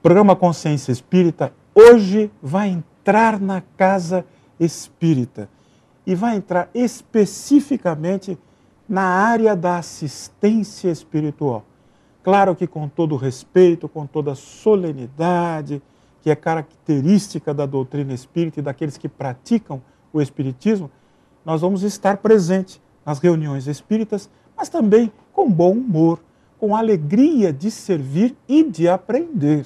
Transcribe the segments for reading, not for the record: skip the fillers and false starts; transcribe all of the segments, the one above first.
programa Consciência Espírita hoje vai entrar na casa espírita e vai entrar especificamente na área da assistência espiritual. Claro que com todo o respeito, com toda a solenidade, que é característica da doutrina espírita e daqueles que praticam o espiritismo, nós vamos estar presentes nas reuniões espíritas, mas também com bom humor, com alegria de servir e de aprender.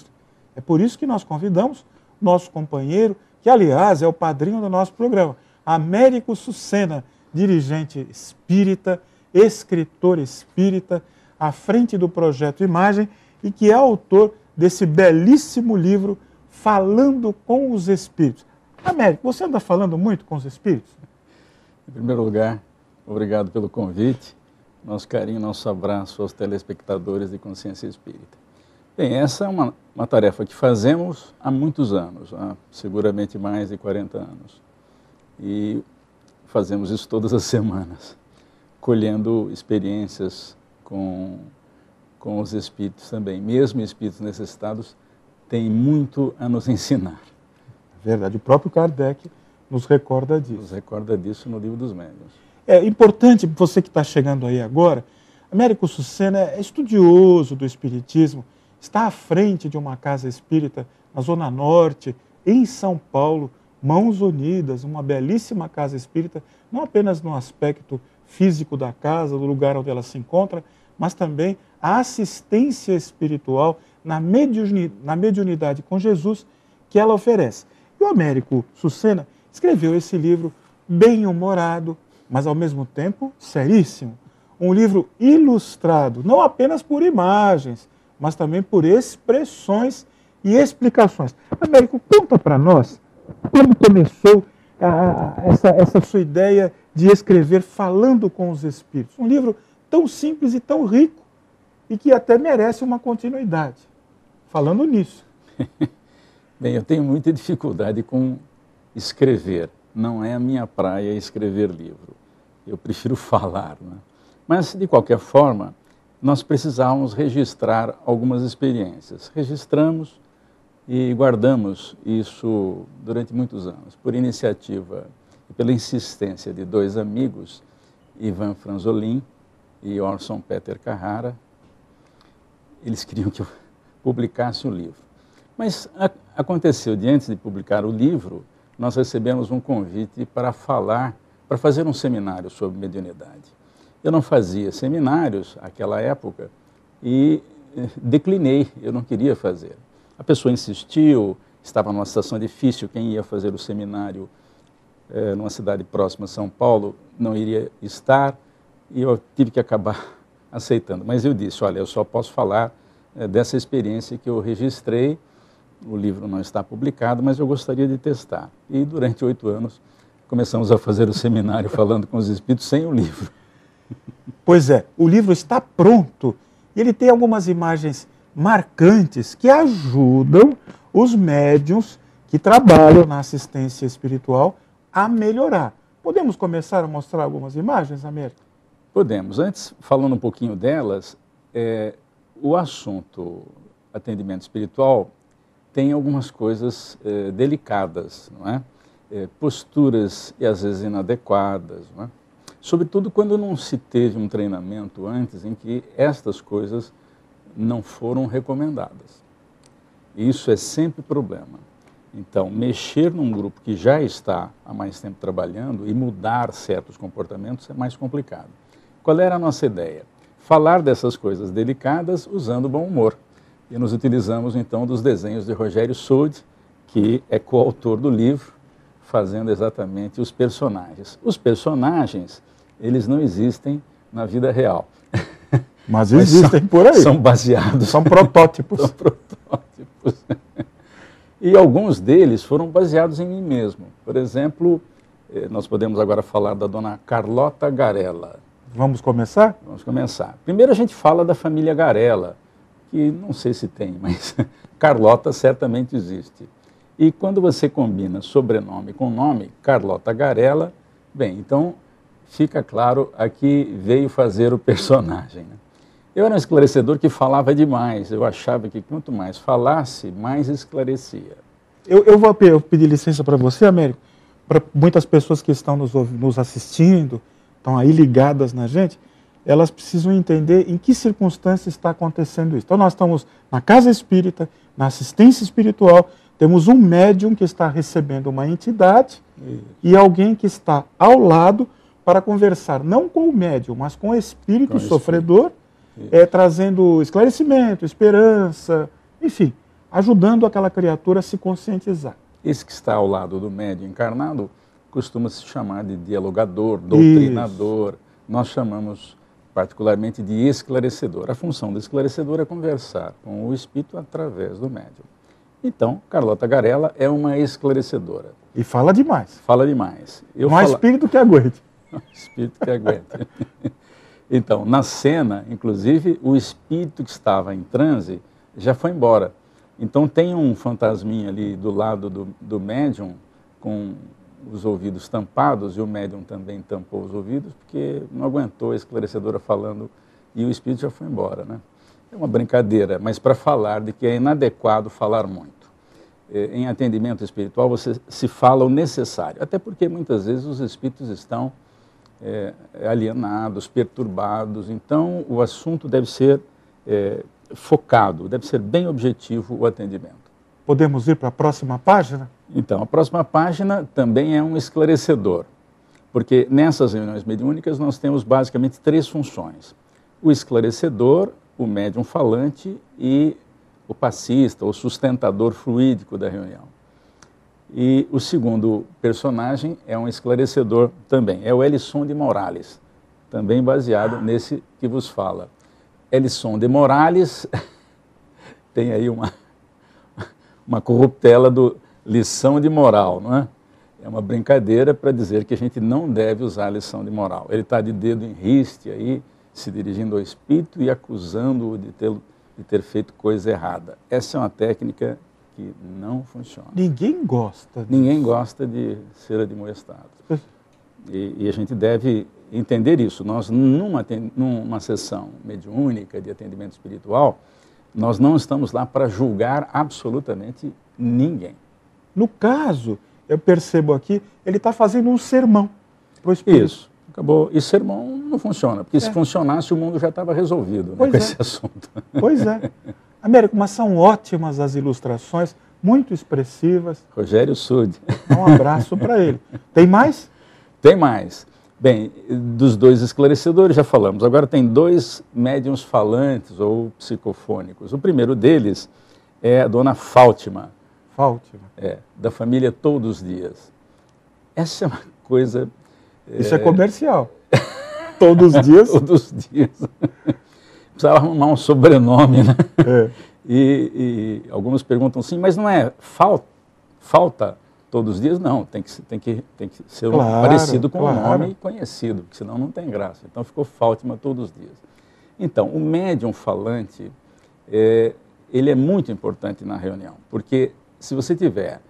É por isso que nós convidamos nosso companheiro, que aliás é o padrinho do nosso programa, Américo Sucena, dirigente espírita, escritor espírita, à frente do Projeto Imagem e que é autor desse belíssimo livro Falando com os Espíritos. Américo, você anda falando muito com os Espíritos? Em primeiro lugar, obrigado pelo convite, nosso carinho, nosso abraço aos telespectadores de Consciência Espírita. Bem, essa é uma tarefa que fazemos há muitos anos, há seguramente mais de 40 anos. E fazemos isso todas as semanas, colhendo experiências com os espíritos também. Mesmo espíritos necessitados têm muito a nos ensinar. É verdade, o próprio Kardec nos recorda disso. Nos recorda disso no Livro dos Médiuns. É importante, você que está chegando aí agora, Américo Sucena é estudioso do espiritismo, está à frente de uma casa espírita na Zona Norte, em São Paulo, Mãos Unidas, uma belíssima casa espírita, não apenas no aspecto físico da casa, do lugar onde ela se encontra, mas também a assistência espiritual na mediunidade com Jesus que ela oferece. E o Américo Sucena escreveu esse livro bem-humorado, mas ao mesmo tempo seríssimo. Um livro ilustrado, não apenas por imagens, mas também por expressões e explicações. Américo, conta para nós como começou essa sua ideia de escrever Falando com os Espíritos. Um livro tão simples e tão rico e que até merece uma continuidade. Falando nisso. Bem, eu tenho muita dificuldade com escrever. Não é a minha praia escrever livro. Eu prefiro falar, né? Mas, de qualquer forma, nós precisávamos registrar algumas experiências. Registramos e guardamos isso durante muitos anos, por iniciativa e pela insistência de dois amigos, Ivan Franzolin e Orson Peter Carrara. Eles queriam que eu publicasse o livro. Mas aconteceu, de antes de publicar o livro, nós recebemos um convite para fazer um seminário sobre mediunidade. Eu não fazia seminários naquela época e declinei, eu não queria fazer. A pessoa insistiu, estava numa situação difícil, quem ia fazer o seminário numa cidade próxima a São Paulo não iria estar e eu tive que acabar aceitando. Mas eu disse, olha, eu só posso falar dessa experiência que eu registrei, o livro não está publicado, mas eu gostaria de testar. E durante 8 anos começamos a fazer o seminário Falando com os Espíritos sem o livro. Pois é, o livro está pronto e ele tem algumas imagens marcantes que ajudam os médiuns que trabalham na assistência espiritual a melhorar. Podemos começar a mostrar algumas imagens, Américo? Podemos. Antes, falando um pouquinho delas, o assunto atendimento espiritual tem algumas coisas delicadas, não é? Posturas e às vezes inadequadas, não é? Sobretudo quando não se teve um treinamento antes em que estas coisas não foram recomendadas. Isso é sempre problema. Então, mexer num grupo que já está há mais tempo trabalhando e mudar certos comportamentos é mais complicado. Qual era a nossa ideia? Falar dessas coisas delicadas usando bom humor. E nos utilizamos, então, dos desenhos de Rogério Sold, que é coautor do livro, fazendo exatamente os personagens. Os personagens, eles não existem na vida real. Mas existem por aí. São baseados... São protótipos. São protótipos. E alguns deles foram baseados em mim mesmo. Por exemplo, nós podemos agora falar da dona Carlota Garella. Vamos começar? Vamos começar. Primeiro a gente fala da família Garella, que não sei se tem, mas Carlota certamente existe. E quando você combina sobrenome com nome, Carlota Garella, bem, então fica claro a que veio fazer o personagem, né? Eu era um esclarecedor que falava demais. Eu achava que quanto mais falasse, mais esclarecia. Eu vou pedir licença para você, Américo, para muitas pessoas que estão nos assistindo, estão aí ligadas na gente, elas precisam entender em que circunstância está acontecendo isso. Então nós estamos na casa espírita, na assistência espiritual, temos um médium que está recebendo uma entidade e alguém que está ao lado para conversar, não com o médium, mas com o espírito sofredor, trazendo esclarecimento, esperança, enfim, ajudando aquela criatura a se conscientizar. Esse que está ao lado do médium encarnado costuma se chamar de dialogador, doutrinador. Isso. Nós chamamos particularmente de esclarecedor. A função do esclarecedor é conversar com o espírito através do médium. Então, Carlota Garella é uma esclarecedora. E fala demais. Fala demais. Não há espírito que aguente. Não há espírito que aguente. Então, na cena, inclusive, o espírito que estava em transe já foi embora. Então tem um fantasminha ali do lado do médium com os ouvidos tampados, e o médium também tampou os ouvidos, porque não aguentou a esclarecedora falando e o espírito já foi embora, né? É uma brincadeira, mas para falar de que é inadequado falar muito. Em atendimento espiritual você se fala o necessário, até porque muitas vezes os espíritos estão alienados, perturbados, então o assunto deve ser focado, deve ser bem objetivo o atendimento. Podemos ir para a próxima página? Então, a próxima página também é um esclarecedor, porque nessas reuniões mediúnicas nós temos basicamente 3 funções. O esclarecedor, o médium falante e o passista, o sustentador fluídico da reunião. E o segundo personagem é um esclarecedor também, é o Elisson de Morales, também baseado nesse que vos fala. Elisson de Morales tem aí uma corruptela do lição de moral, não é? É uma brincadeira para dizer que a gente não deve usar a lição de moral. Ele está de dedo em riste aí, se dirigindo ao espírito e acusando-o de ter feito coisa errada. Essa é uma técnica que não funciona. Ninguém gosta. Ninguém gosta de ser admoestado. E a gente deve entender isso. Nós, numa sessão mediúnica de atendimento espiritual, nós não estamos lá para julgar absolutamente ninguém. No caso, eu percebo aqui, ele está fazendo um sermão para o espírito. Isso, acabou. E sermão não funciona, porque se funcionasse o mundo já estava resolvido, né, com esse assunto. Pois é. Américo, mas são ótimas as ilustrações, muito expressivas. Rogério Sud. Um abraço para ele. Tem mais? Tem mais. Bem, dos 2 esclarecedores já falamos. Agora tem 2 médiuns falantes ou psicofônicos. O primeiro deles é a dona Fátima. Fátima. Da família Todos os Dias. Essa é uma coisa... Isso é comercial. Todos os dias? Todos os dias. Precisava arrumar um sobrenome, né? E alguns perguntam assim, mas não é falta todos os dias? Não, tem que ser parecido com o nome conhecido, porque senão não tem graça. Então ficou Fátima Todos os Dias. Então, o médium falante, ele é muito importante na reunião, porque se você tiver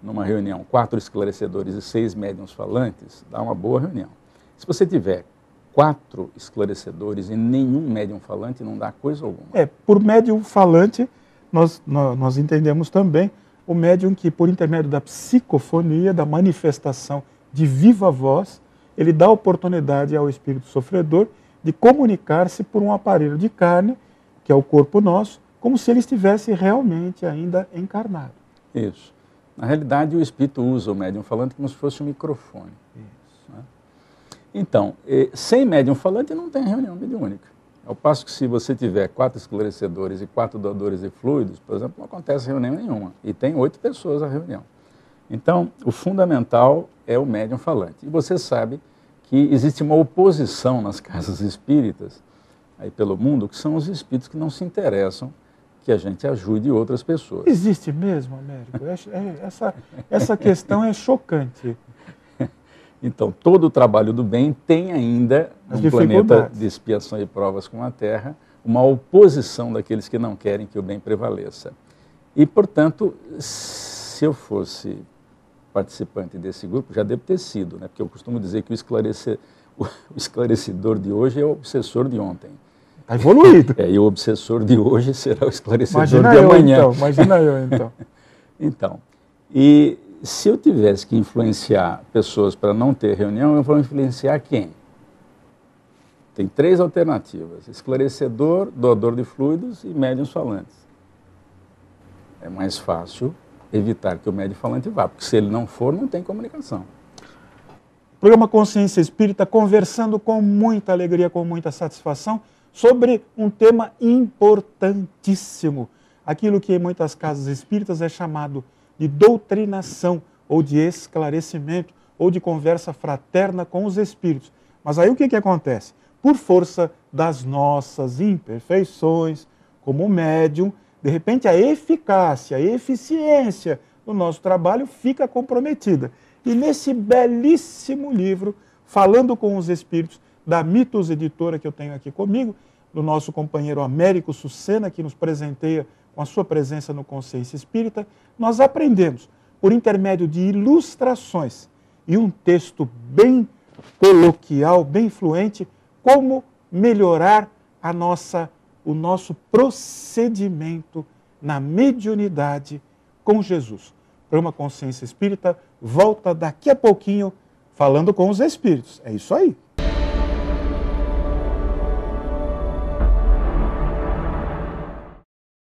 numa reunião 4 esclarecedores e 6 médiuns falantes, dá uma boa reunião. Se você tiver 4 esclarecedores e nenhum médium falante, não dá coisa alguma. Por médium falante, nós entendemos também o médium que, por intermédio da psicofonia, da manifestação de viva voz, ele dá oportunidade ao espírito sofredor de comunicar-se por um aparelho de carne, que é o corpo nosso, como se ele estivesse realmente ainda encarnado. Isso. Na realidade, o espírito usa o médium falante como se fosse um microfone. Isso. Né? Então, sem médium falante não tem reunião mediúnica. Ao passo que se você tiver 4 esclarecedores e 4 doadores de fluidos, por exemplo, não acontece reunião nenhuma. E tem 8 pessoas na reunião. Então, o fundamental é o médium falante. E você sabe que existe uma oposição nas casas espíritas, aí pelo mundo, que são os espíritos que não se interessam que a gente ajude outras pessoas. Existe mesmo, Américo? Essa questão é chocante. Então, todo o trabalho do bem tem ainda, no planeta de expiação e provas com a Terra, uma oposição daqueles que não querem que o bem prevaleça. E, portanto, se eu fosse participante desse grupo, já devo ter sido, né? Porque eu costumo dizer que o esclarecedor de hoje é o obsessor de ontem. Está evoluído. E o obsessor de hoje será o esclarecedor Imagina de eu, amanhã. então. Imagina eu, então. Então, e se eu tivesse que influenciar pessoas para não ter reunião, eu vou influenciar quem? Tem 3 alternativas: esclarecedor, doador de fluidos e médiuns falantes. É mais fácil evitar que o médium falante vá, porque se ele não for, não tem comunicação. Programa Consciência Espírita, conversando com muita alegria, com muita satisfação, sobre um tema importantíssimo. Aquilo que em muitas casas espíritas é chamado de doutrinação, ou de esclarecimento, ou de conversa fraterna com os espíritos. Mas aí o que acontece? Por força das nossas imperfeições, como médium, de repente a eficácia, a eficiência do nosso trabalho fica comprometida. E nesse belíssimo livro, Falando com os Espíritos, da Mitos Editora, que eu tenho aqui comigo, do nosso companheiro Américo Sucena, que nos presenteia com a sua presença no Consciência Espírita, nós aprendemos, por intermédio de ilustrações e um texto bem coloquial, bem fluente, como melhorar o nosso procedimento na mediunidade com Jesus. O programa Consciência Espírita volta daqui a pouquinho falando com os Espíritos. É isso aí.